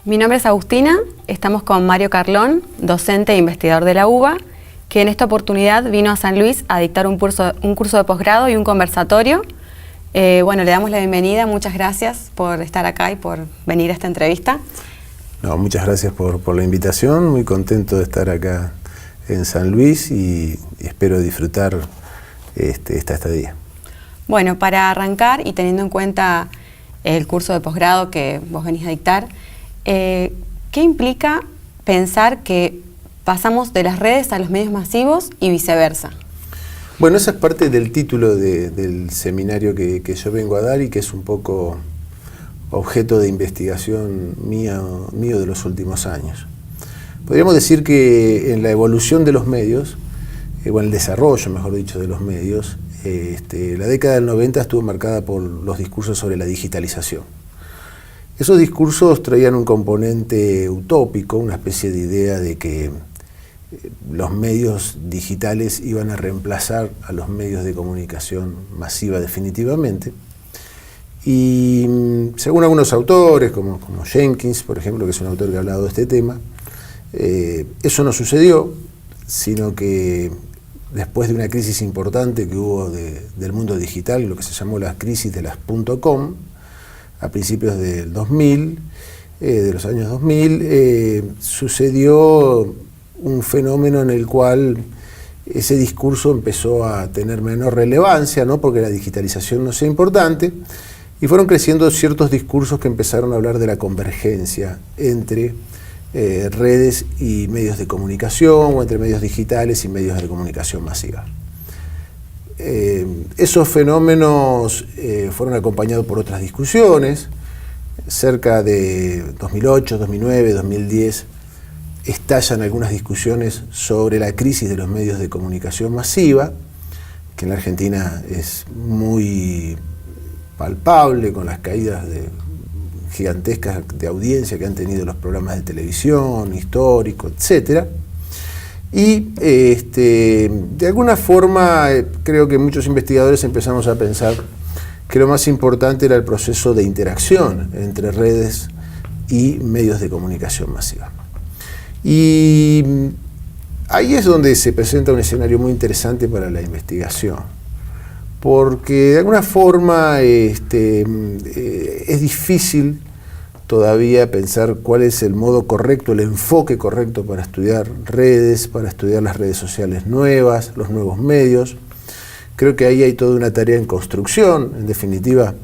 Mi nombre es Agustina, estamos con Mario Carlón, docente e investigador de la UBA, que en esta oportunidad vino a San Luis a dictar un curso de posgrado y un conversatorio. Bueno, le damos la bienvenida, muchas gracias por estar acá y por venir a esta entrevista. No, muchas gracias por la invitación, muy contento de estar acá en San Luis y espero disfrutar esta estadía. Bueno, para arrancar y teniendo en cuenta el curso de posgrado que vos venís a dictar, ¿qué implica pensar que pasamos de las redes a los medios masivos y viceversa? Bueno, esa es parte del título del seminario que yo vengo a dar y que es un poco objeto de investigación mío de los últimos años. Podríamos decir que en la evolución de los medios, o en el desarrollo, mejor dicho, de los medios, la década del 90 estuvo marcada por los discursos sobre la digitalización. Esos discursos traían un componente utópico, una especie de idea de que los medios digitales iban a reemplazar a los medios de comunicación masiva definitivamente. Y según algunos autores, como Jenkins, por ejemplo, que es un autor que ha hablado de este tema, eso no sucedió, sino que después de una crisis importante que hubo del mundo digital, lo que se llamó la crisis de las .com, a principios del 2000, de los años 2000, sucedió un fenómeno en el cual ese discurso empezó a tener menor relevancia, no porque la digitalización no sea importante, y fueron creciendo ciertos discursos que empezaron a hablar de la convergencia entre redes y medios de comunicación, o entre medios digitales y medios de comunicación masiva. Esos fenómenos fueron acompañados por otras discusiones. Cerca de 2008, 2009, 2010 estallan algunas discusiones sobre la crisis de los medios de comunicación masiva, que en la Argentina es muy palpable con las caídas gigantescas de audiencia que han tenido los programas de televisión, histórico, etc. Y de alguna forma creo que muchos investigadores empezamos a pensar que lo más importante era el proceso de interacción entre redes y medios de comunicación masiva. Y ahí es donde se presenta un escenario muy interesante para la investigación, porque de alguna forma es difícil todavía pensar cuál es el modo correcto, el enfoque correcto para estudiar redes, para estudiar las redes sociales nuevas, los nuevos medios. Creo que ahí hay toda una tarea en construcción. En definitiva,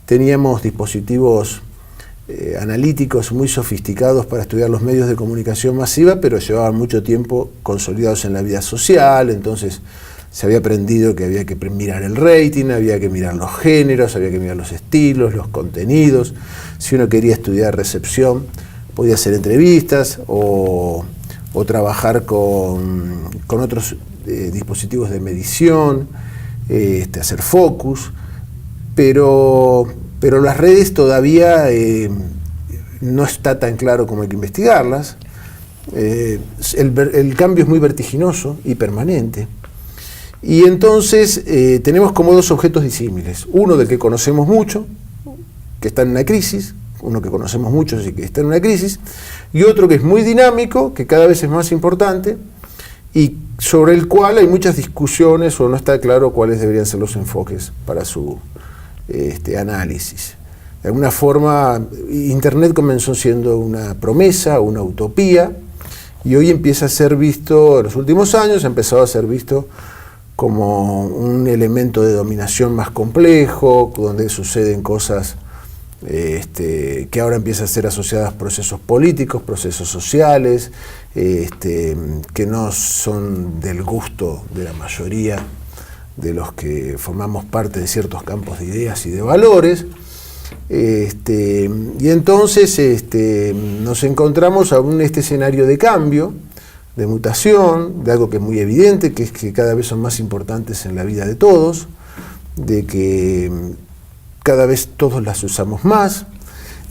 teníamos dispositivos analíticos muy sofisticados para estudiar los medios de comunicación masiva, pero llevaban mucho tiempo consolidados en la vida social, entonces se había aprendido que había que mirar el rating, había que mirar los géneros, había que mirar los estilos, los contenidos. Si uno quería estudiar recepción, podía hacer entrevistas o trabajar con otros dispositivos de medición, hacer focus, pero las redes todavía no está tan claro cómo hay que investigarlas. El cambio es muy vertiginoso y permanente. Y entonces tenemos como dos objetos disímiles. Uno del que conocemos mucho, que está en una crisis, uno que conocemos mucho y que está en una crisis, y otro que es muy dinámico, que cada vez es más importante, y sobre el cual hay muchas discusiones o no está claro cuáles deberían ser los enfoques para su análisis. De alguna forma, Internet comenzó siendo una promesa, una utopía, y hoy empieza a ser visto, en los últimos años, ha empezado a ser visto como un elemento de dominación más complejo, donde suceden cosas que ahora empiezan a ser asociadas a procesos políticos, procesos sociales, que no son del gusto de la mayoría de los que formamos parte de ciertos campos de ideas y de valores. Y entonces nos encontramos aún en este escenario de cambio, de mutación, de algo que es muy evidente, que es que cada vez son más importantes en la vida de todos, de que cada vez todos las usamos más,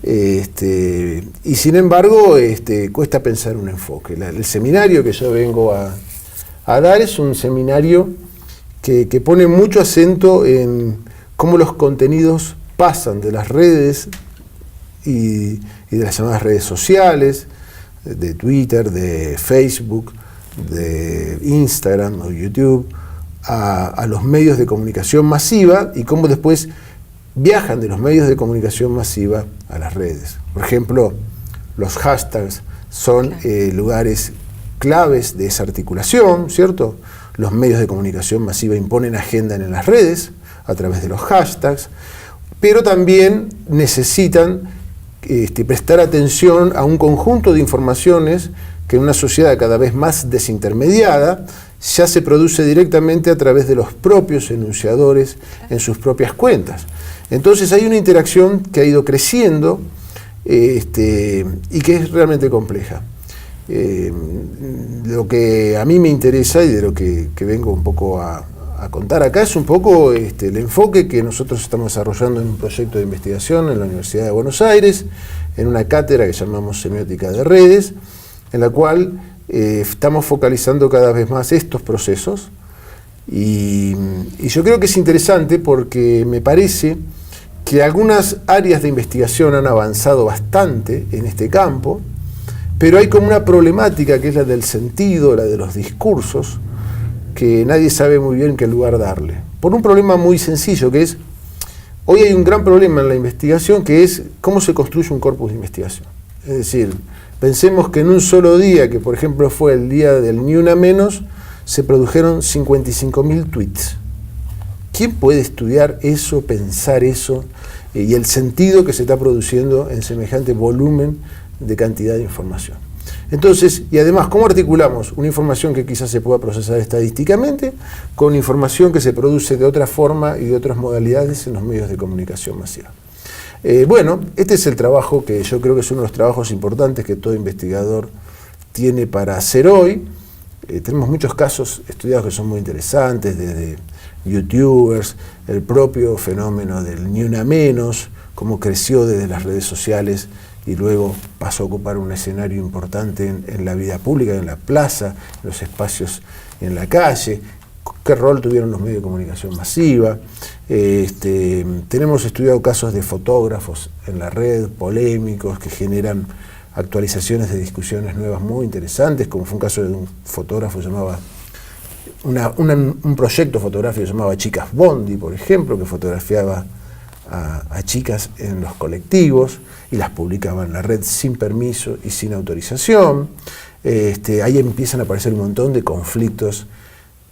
y sin embargo cuesta pensar un enfoque. El seminario que yo vengo a dar es un seminario que pone mucho acento en cómo los contenidos pasan de las redes y de las llamadas redes sociales, de Twitter, de Facebook, de Instagram o YouTube, a los medios de comunicación masiva y cómo después viajan de los medios de comunicación masiva a las redes. Por ejemplo, los hashtags son lugares claves de esa articulación, ¿cierto? Los medios de comunicación masiva imponen agenda en las redes a través de los hashtags, pero también necesitan prestar atención a un conjunto de informaciones que en una sociedad cada vez más desintermediada ya se produce directamente a través de los propios enunciadores en sus propias cuentas. Entonces hay una interacción que ha ido creciendo y que es realmente compleja. Lo que a mí me interesa y de lo que vengo un poco a contar acá es un poco el enfoque que nosotros estamos desarrollando en un proyecto de investigación en la Universidad de Buenos Aires, en una cátedra que llamamos Semiótica de Redes, en la cual estamos focalizando cada vez más estos procesos y yo creo que es interesante porque me parece que algunas áreas de investigación han avanzado bastante en este campo, pero hay como una problemática que es la del sentido, la de los discursos, que nadie sabe muy bien qué lugar darle. Por un problema muy sencillo, que es, hoy hay un gran problema en la investigación, que es cómo se construye un corpus de investigación. Es decir, pensemos que en un solo día, que por ejemplo fue el día del Ni Una Menos, se produjeron 55.000 tweets. ¿Quién puede estudiar eso, pensar eso y el sentido que se está produciendo en semejante volumen de cantidad de información? Entonces, y además, ¿cómo articulamos una información que quizás se pueda procesar estadísticamente con información que se produce de otra forma y de otras modalidades en los medios de comunicación masiva? Bueno, este es el trabajo que yo creo que es uno de los trabajos importantes que todo investigador tiene para hacer hoy. Tenemos muchos casos estudiados que son muy interesantes, desde youtubers, el propio fenómeno del Ni Una Menos, cómo creció desde las redes sociales y luego pasó a ocupar un escenario importante en la vida pública, en la plaza, en los espacios en la calle, qué rol tuvieron los medios de comunicación masiva. Tenemos estudiado casos de fotógrafos en la red, polémicos, que generan actualizaciones de discusiones nuevas muy interesantes, como fue un caso de un fotógrafo llamaba, un proyecto fotográfico llamaba Chicas Bondi, por ejemplo, que fotografiaba a chicas en los colectivos y las publicaba en la red sin permiso y sin autorización. Ahí empiezan a aparecer un montón de conflictos,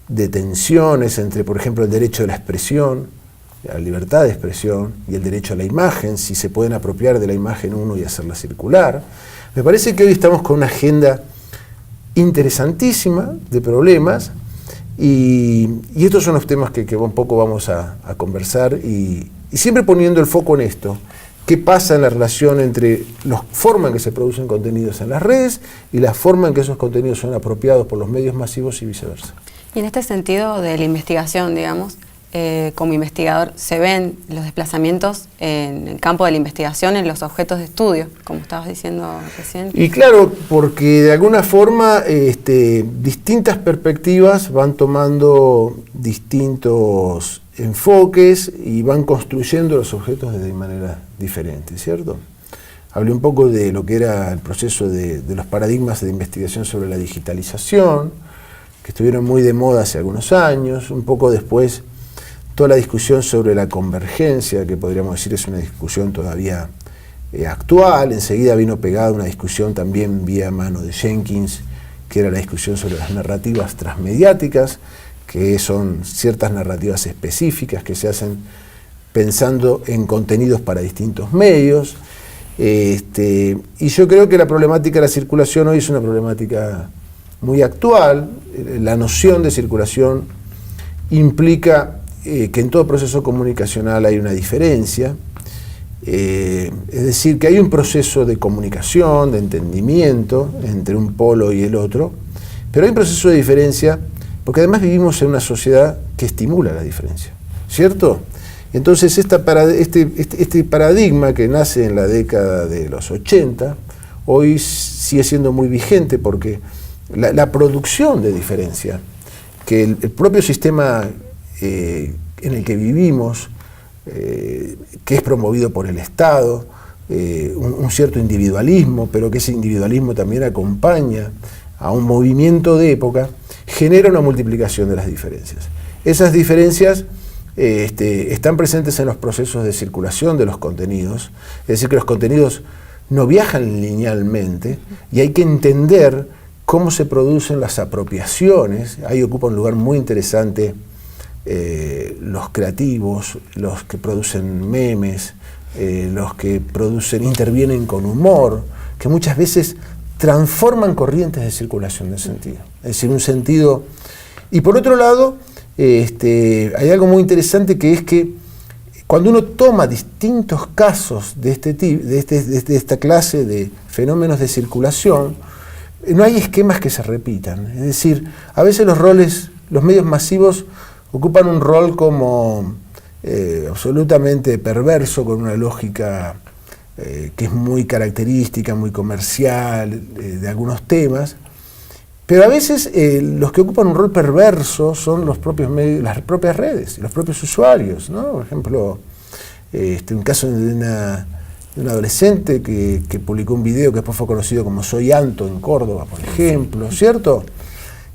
de tensiones entre, por ejemplo, el derecho de la expresión, la libertad de expresión y el derecho a la imagen, si se pueden apropiar de la imagen uno y hacerla circular. Me parece que hoy estamos con una agenda interesantísima de problemas y estos son los temas que un poco vamos a conversar y siempre poniendo el foco en esto. ¿Qué pasa en la relación entre la forma en que se producen contenidos en las redes y la forma en que esos contenidos son apropiados por los medios masivos y viceversa? Y en este sentido de la investigación, digamos, como investigador, ¿se ven los desplazamientos en el campo de la investigación, en los objetos de estudio, como estabas diciendo recién? Y claro, porque de alguna forma distintas perspectivas van tomando distintos enfoques y van construyendo los objetos de manera diferente, ¿cierto? Hablé un poco de lo que era el proceso de los paradigmas de investigación sobre la digitalización, que estuvieron muy de moda hace algunos años, un poco después toda la discusión sobre la convergencia, que podríamos decir es una discusión todavía actual. Enseguida vino pegada una discusión también vía mano de Jenkins, que era la discusión sobre las narrativas transmediáticas, que son ciertas narrativas específicas que se hacen pensando en contenidos para distintos medios. Y yo creo que la problemática de la circulación hoy es una problemática muy actual. La noción de circulación implica que en todo proceso comunicacional hay una diferencia, es decir, que hay un proceso de comunicación, de entendimiento entre un polo y el otro, pero hay un proceso de diferencia porque además vivimos en una sociedad que estimula la diferencia, ¿cierto? Entonces este paradigma que nace en la década de los 80, hoy sigue siendo muy vigente porque la producción de diferencia, que el propio sistema en el que vivimos, que es promovido por el Estado, un cierto individualismo, pero que ese individualismo también acompaña a un movimiento de época, genera una multiplicación de las diferencias. Esas diferencias están presentes en los procesos de circulación de los contenidos, es decir, que los contenidos no viajan linealmente y hay que entender cómo se producen las apropiaciones. Ahí ocupa un lugar muy interesante los creativos, los que producen memes, los que intervienen con humor, que muchas veces transforman corrientes de circulación de sentido. Es decir, un sentido... Y por otro lado, hay algo muy interesante, que es que cuando uno toma distintos casos de esta clase de fenómenos de circulación, no hay esquemas que se repitan. Es decir, a veces los medios masivos ocupan un rol como absolutamente perverso, con una lógica que es muy característica, muy comercial, de algunos temas, pero a veces los que ocupan un rol perverso son los propios medios, las propias redes, los propios usuarios, ¿no? Por ejemplo, un caso de una adolescente que publicó un video que después fue conocido como Soy Anto en Córdoba, por ejemplo, ¿cierto?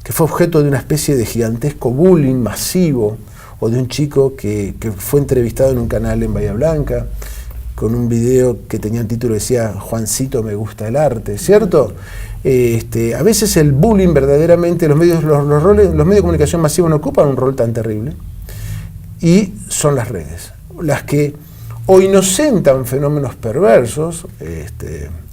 Que fue objeto de una especie de gigantesco bullying masivo, o de un chico que fue entrevistado en un canal en Bahía Blanca, con un video que tenía el título que decía Juancito me gusta el arte, ¿cierto? A veces el bullying verdaderamente, los medios de comunicación masivos no ocupan un rol tan terrible, y son las redes las que o inocentan fenómenos perversos.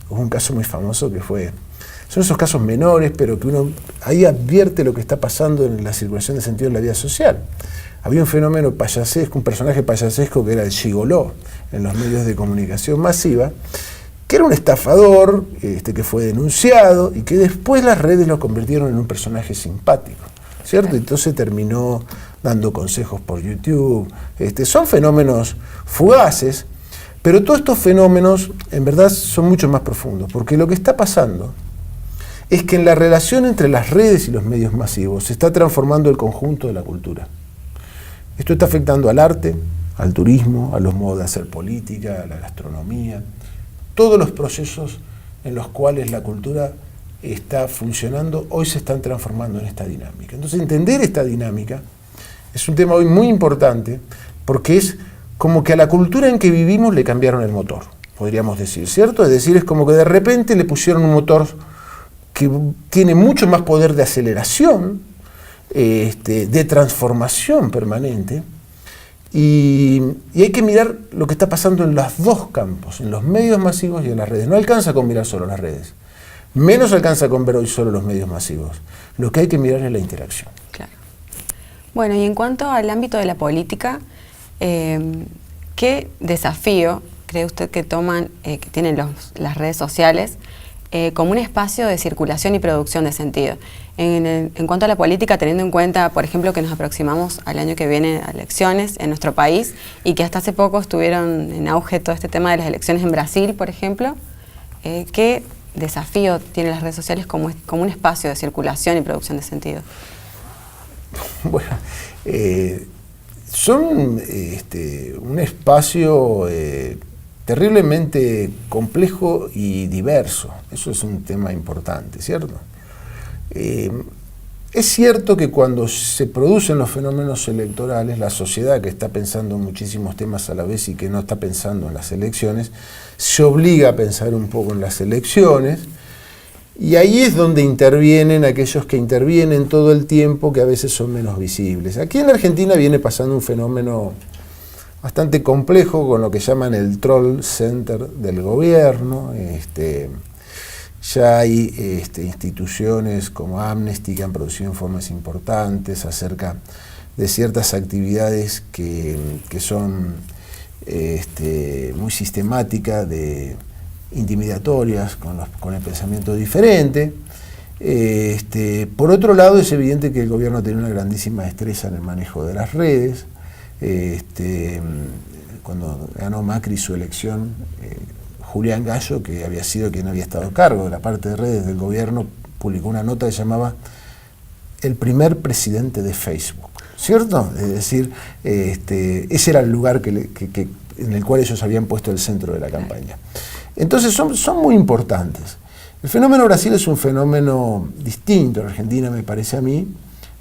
Hubo un caso muy famoso que son esos casos menores, pero que uno ahí advierte lo que está pasando en la circulación de sentido en la vida social. Había un fenómeno payasesco, un personaje payasesco que era el gigoló en los medios de comunicación masiva, que era un estafador que fue denunciado y que después las redes lo convirtieron en un personaje simpático, ¿cierto? Entonces terminó dando consejos por YouTube. Son fenómenos fugaces, pero todos estos fenómenos en verdad son mucho más profundos, porque lo que está pasando es que en la relación entre las redes y los medios masivos se está transformando el conjunto de la cultura. Esto está afectando al arte, al turismo, a los modos de hacer política, a la gastronomía, todos los procesos en los cuales la cultura está funcionando, hoy se están transformando en esta dinámica. Entonces, entender esta dinámica es un tema hoy muy importante, porque es como que a la cultura en que vivimos le cambiaron el motor, podríamos decir, ¿cierto? Es decir, es como que de repente le pusieron un motor que tiene mucho más poder de aceleración, de transformación permanente, y hay que mirar lo que está pasando en los dos campos, en los medios masivos y en las redes. No alcanza con mirar solo las redes, menos alcanza con ver hoy solo los medios masivos. Lo que hay que mirar es la interacción. Claro. Bueno, y en cuanto al ámbito de la política, ¿qué desafío cree usted que tienen las redes sociales como un espacio de circulación y producción de sentido? En cuanto a la política, teniendo en cuenta, por ejemplo, que nos aproximamos al año que viene a elecciones en nuestro país, y que hasta hace poco estuvieron en auge todo este tema de las elecciones en Brasil, por ejemplo, ¿qué desafío tienen las redes sociales como un espacio de circulación y producción de sentido? Bueno, son un espacio terriblemente complejo y diverso. Eso es un tema importante, ¿cierto? Es cierto que cuando se producen los fenómenos electorales, la sociedad, que está pensando en muchísimos temas a la vez y que no está pensando en las elecciones, se obliga a pensar un poco en las elecciones, y ahí es donde intervienen aquellos que intervienen todo el tiempo, que a veces son menos visibles. Aquí en la Argentina viene pasando un fenómeno bastante complejo con lo que llaman el troll center del gobierno. Ya hay instituciones como Amnesty que han producido informes importantes acerca de ciertas actividades que son muy sistemáticas, intimidatorias, con el pensamiento diferente. Por otro lado, es evidente que el gobierno tiene una grandísima destreza en el manejo de las redes. Cuando ganó Macri su elección, Julián Gallo, que había sido quien había estado a cargo de la parte de redes del gobierno, publicó una nota que se llamaba El primer presidente de Facebook, ¿cierto? Es decir, ese era el lugar en el cual ellos habían puesto el centro de la campaña. Entonces son muy importantes. El fenómeno Brasil es un fenómeno distinto a Argentina, me parece a mí,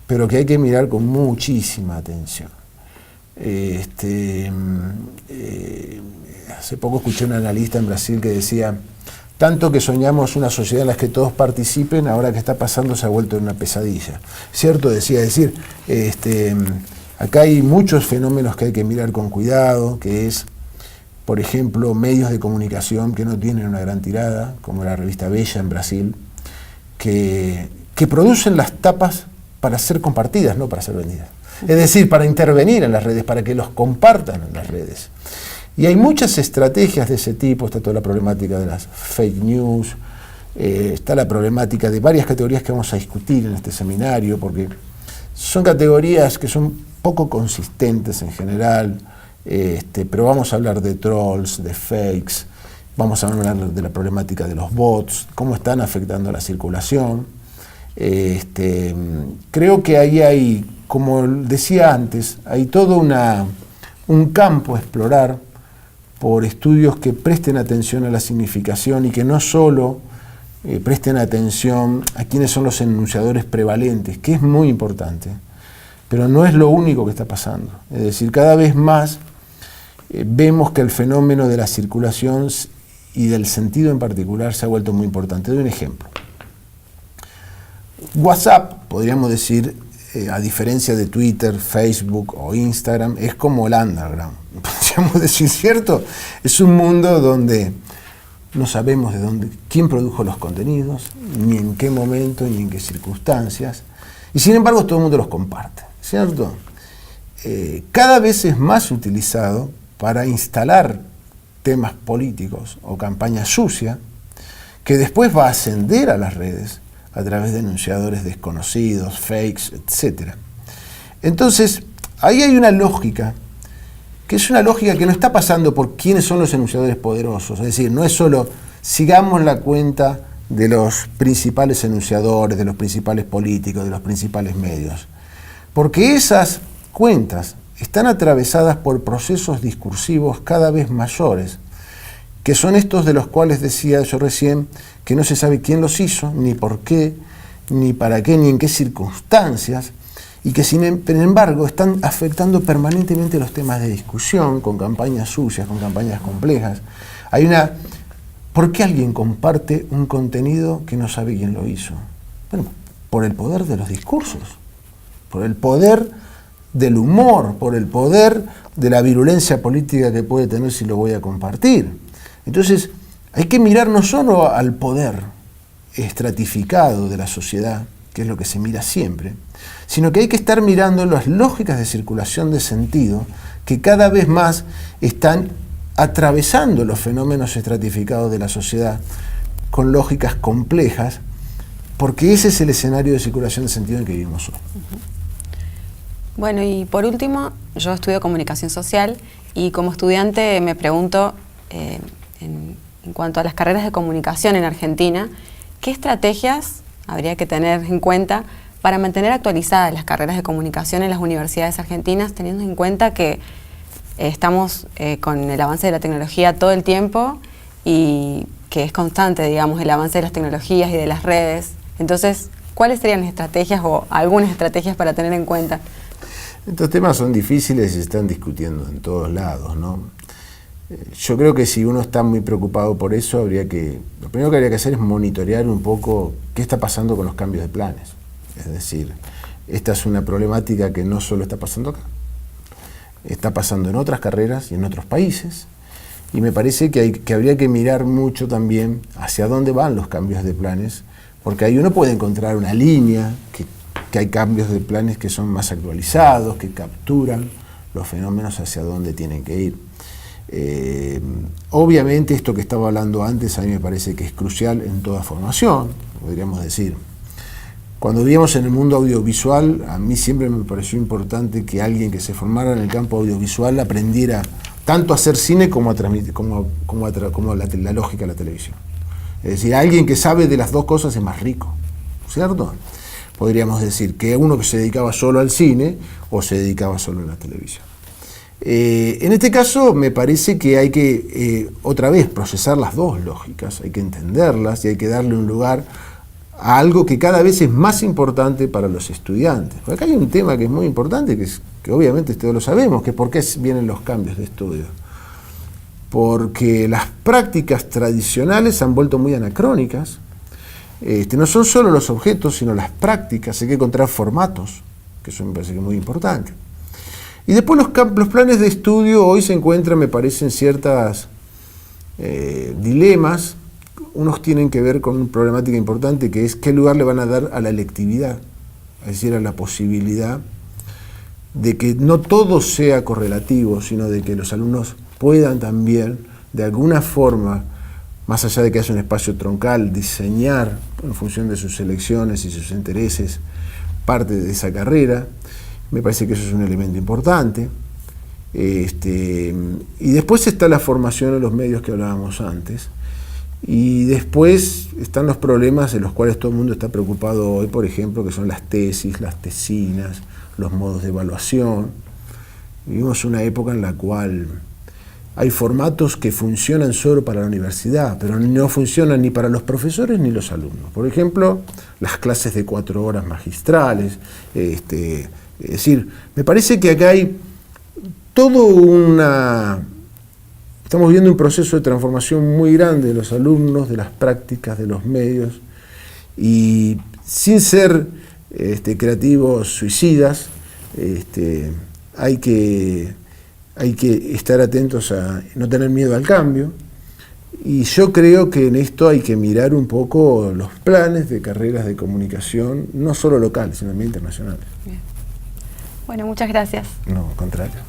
pero que hay que mirar con muchísima atención. Hace poco escuché a un analista en Brasil que decía: tanto que soñamos una sociedad en la que todos participen, ahora que está pasando se ha vuelto una pesadilla. ¿Cierto? Decía, acá hay muchos fenómenos que hay que mirar con cuidado, que es, por ejemplo, medios de comunicación que no tienen una gran tirada, como la revista Bella en Brasil, que producen las tapas para ser compartidas, no para ser vendidas. Es decir, para intervenir en las redes, para que los compartan en las redes. Y hay muchas estrategias de ese tipo. Está toda la problemática de las fake news, está la problemática de varias categorías que vamos a discutir en este seminario, porque son categorías que son poco consistentes en general, pero vamos a hablar de trolls, de fakes, vamos a hablar de la problemática de los bots, cómo están afectando a la circulación. Creo que ahí hay, como decía antes, hay todo un campo a explorar por estudios que presten atención a la significación y que no solo presten atención a quiénes son los enunciadores prevalentes, que es muy importante, pero no es lo único que está pasando. Es decir, cada vez más vemos que el fenómeno de la circulación y del sentido en particular se ha vuelto muy importante. Doy un ejemplo. WhatsApp, podríamos decir, a diferencia de Twitter, Facebook o Instagram, es como el underground. Podríamos decir, ¿cierto? Es un mundo donde no sabemos quién produjo los contenidos, ni en qué momento, ni en qué circunstancias, y sin embargo todo el mundo los comparte, ¿cierto? Cada vez es más utilizado para instalar temas políticos o campaña sucia, que después va a ascender a las redes a través de enunciadores desconocidos, fakes, etc. Entonces, ahí hay una lógica, que es una lógica que no está pasando por quiénes son los enunciadores poderosos, es decir, no es solo sigamos la cuenta de los principales enunciadores, de los principales políticos, de los principales medios, porque esas cuentas están atravesadas por procesos discursivos cada vez mayores, que son estos de los cuales decía yo recién, que no se sabe quién los hizo, ni por qué, ni para qué, ni en qué circunstancias, y que sin embargo están afectando permanentemente los temas de discusión, con campañas sucias, con campañas complejas. ¿Por qué alguien comparte un contenido que no sabe quién lo hizo? Bueno, por el poder de los discursos, por el poder del humor, por el poder de la virulencia política que puede tener si lo voy a compartir. Entonces, hay que mirar no solo al poder estratificado de la sociedad, que es lo que se mira siempre, sino que hay que estar mirando las lógicas de circulación de sentido que cada vez más están atravesando los fenómenos estratificados de la sociedad con lógicas complejas, porque ese es el escenario de circulación de sentido en que vivimos hoy. Bueno, y por último, yo estudio comunicación social y como estudiante me pregunto, en cuanto a las carreras de comunicación en Argentina, ¿qué estrategias habría que tener en cuenta para mantener actualizadas las carreras de comunicación en las universidades argentinas, teniendo en cuenta que estamos con el avance de la tecnología todo el tiempo y que es constante, digamos, el avance de las tecnologías y de las redes? Entonces, ¿cuáles serían las estrategias o algunas estrategias para tener en cuenta? Estos temas son difíciles y se están discutiendo en todos lados, ¿no? Yo creo que si uno está muy preocupado por eso, lo primero que habría que hacer es monitorear un poco qué está pasando con los cambios de planes. Es decir, esta es una problemática que no solo está pasando acá, está pasando en otras carreras y en otros países, y me parece que habría que mirar mucho también hacia dónde van los cambios de planes, porque ahí uno puede encontrar una línea, que hay cambios de planes que son más actualizados, que capturan los fenómenos hacia dónde tienen que ir. Obviamente esto que estaba hablando antes a mí me parece que es crucial en toda formación, podríamos decir. Cuando vivíamos en el mundo audiovisual, a mí siempre me pareció importante que alguien que se formara en el campo audiovisual aprendiera tanto a hacer cine como a transmitir, como la lógica de la televisión. Es decir, alguien que sabe de las dos cosas es más rico, ¿cierto? Podríamos decir que uno que se dedicaba solo al cine o se dedicaba solo a la televisión. En este caso me parece que hay que, otra vez, procesar las dos lógicas, hay que entenderlas y hay que darle un lugar a algo que cada vez es más importante para los estudiantes. Porque acá hay un tema que es muy importante, que obviamente todos lo sabemos, que es por qué vienen los cambios de estudio. Porque las prácticas tradicionales se han vuelto muy anacrónicas. No son solo los objetos, sino las prácticas. Hay que encontrar formatos, que eso me parece que es muy importante. Y después los planes de estudio hoy se encuentran, me parecen, ciertas dilemas. Unos tienen que ver con una problemática importante, que es qué lugar le van a dar a la electividad, es decir, a la posibilidad de que no todo sea correlativo, sino de que los alumnos puedan también, de alguna forma, más allá de que haya un espacio troncal, diseñar, en función de sus elecciones y sus intereses, parte de esa carrera. Me parece que eso es un elemento importante. Y después está la formación en los medios que hablábamos antes. Y después están los problemas de los cuales todo el mundo está preocupado hoy, por ejemplo, que son las tesis, las tesinas, los modos de evaluación. Vivimos una época en la cual hay formatos que funcionan solo para la universidad, pero no funcionan ni para los profesores ni los alumnos. Por ejemplo, las clases de 4 horas magistrales. Es decir, me parece que acá hay todo estamos viendo un proceso de transformación muy grande de los alumnos, de las prácticas, de los medios, y sin ser creativos suicidas, hay que estar atentos a no tener miedo al cambio, y yo creo que en esto hay que mirar un poco los planes de carreras de comunicación, no solo locales, sino también internacionales. Bien. Bueno, muchas gracias. No, al contrario.